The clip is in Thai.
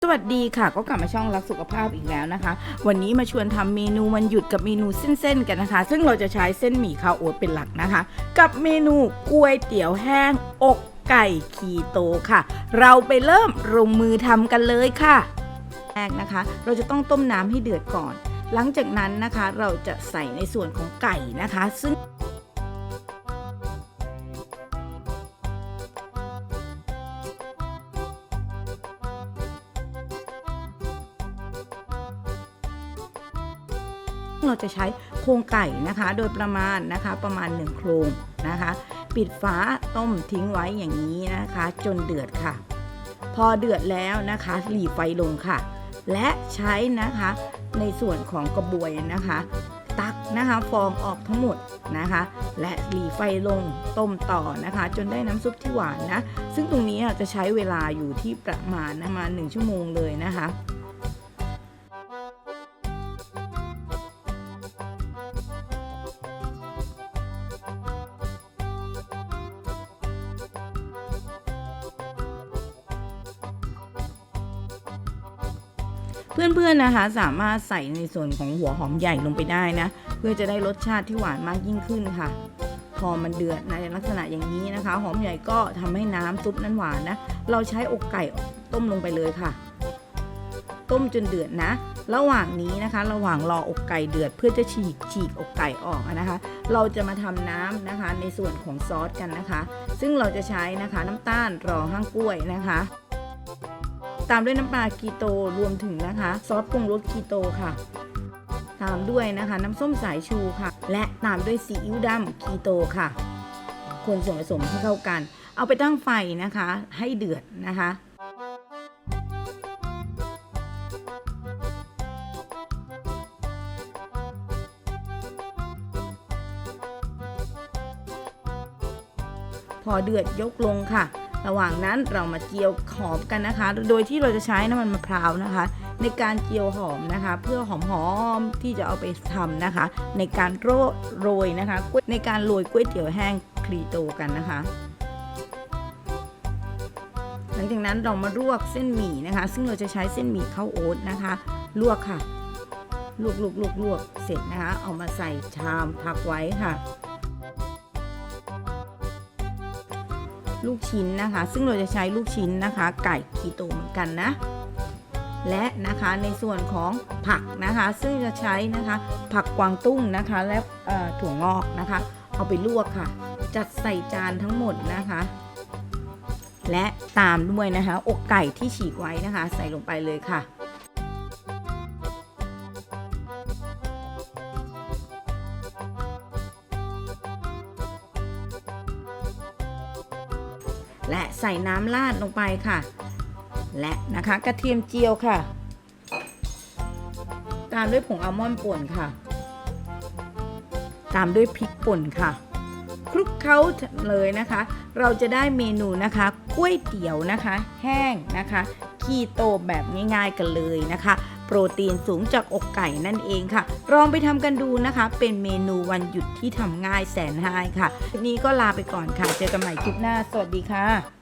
วัสดีค่ะก็กลับมาช่องรักสุขภาพอีกแล้วนะคะวันนี้มาชวนทำเมนูวันหยุดกับเมนูเส้นๆกันนะคะซึ่งเราจะใช้เส้นหมี่ข้าวโอ๊ตเป็นหลักนะคะกับเมนูก๋วยเตี๋ยวแห้งอกไก่คีโตค่ะเราไปเริ่มลงมือทำกันเลยค่ะแรกนะคะเราจะต้องต้มน้ำให้เดือดก่อนหลังจากนั้นนะคะเราจะใส่ในส่วนของไก่นะคะซึ่งเราจะใช้โครงไก่นะคะโดยประมาณ1โครงนะคะปิดฝาต้มทิ้งไว้อย่างนี้นะคะจนเดือดค่ะพอเดือดแล้วนะคะหลีไฟลงค่ะและใช้นะคะในส่วนของกระบวยนะคะตักนะคะฟองออกทั้งหมดนะคะและหลีไฟลงต้มต่อนะคะจนได้น้ำซุปที่หวานนะซึ่งตรงนี้จะใช้เวลาอยู่ที่ประมาณ1 ชั่วโมงเลยนะคะเพื่อนๆนะคะสามารถใส่ในส่วนของหัวหอมใหญ่ลงไปได้นะเพื่อจะได้รสชาติที่หวานมากยิ่งขึ้นค่ะพอมันเดือดในลักษณะอย่างนี้นะคะหอมใหญ่ก็ทำให้น้ำซุปนั้นหวานนะเราใช้อกไก่ต้มลงไปเลยค่ะต้มจนเดือดนะระหว่างนี้นะคะระหว่างรออกไก่เดือดเพื่อจะฉีกอกไก่ออกนะคะเราจะมาทำน้ำนะคะในส่วนของซอสกันนะคะซึ่งเราจะใช้นะคะน้ำตาลรอห้างกล้วยนะคะตามด้วยน้ำปลาคีโตรวมถึงนะคะซอสปรุงรสคีโตค่ะตามด้วยนะคะน้ำส้มสายชูค่ะและตามด้วยซีอิ๊วดำคีโตค่ะคนส่วนผสมให้เข้ากันเอาไปตั้งไฟนะคะให้เดือดนะคะพอเดือดยกลงค่ะระหว่างนั้นเรามาเจียวหอมกันนะคะโดยที่เราจะใช้น้ำมันมะพร้าวนะคะในการเจียวหอมนะคะเพื่อหอมๆที่จะเอาไปทำนะคะในการโรยนะคะในการโรยก๋วยเตี๋ยวแห้งคีโตกันนะคะหลังจากนั้นเรามาลวกเส้นหมี่นะคะซึ่งเราจะใช้เส้นหมี่ข้าวโอ๊ตนะคะลวกค่ะลวกเสร็จนะคะเอามาใส่ชามพักไว้ค่ะลูกชิ้นนะคะซึ่งเราจะใช้ลูกชิ้นนะคะไก่คีโตเหมือนกันนะและนะคะในส่วนของผักนะคะซึ่งจะใช้นะคะผักกวางตุ้งนะคะและถั่วงอกนะคะเอาไปลวกค่ะจัดใส่จานทั้งหมดนะคะและตามด้วยนะคะอกไก่ที่ฉีกไว้นะคะใส่ลงไปเลยค่ะและใส่น้ำราดลงไปค่ะและนะคะกระเทียมเจียวค่ะตามด้วยผงอัลมอนด์ป่นค่ะตามด้วยพริกป่นค่ะคลุกเคล้าเลยนะคะเราจะได้เมนูนะคะก๋วยเตี๋ยวนะคะแห้งนะคะคีโตแบบง่ายๆกันเลยนะคะโปรตีนสูงจากอกไก่นั่นเองค่ะลองไปทำกันดูนะคะเป็นเมนูวันหยุดที่ทำง่ายแสนง่ายค่ะคลิปนี้ก็ลาไปก่อนค่ะเจอกันใหม่คลิปหน้าสวัสดีค่ะ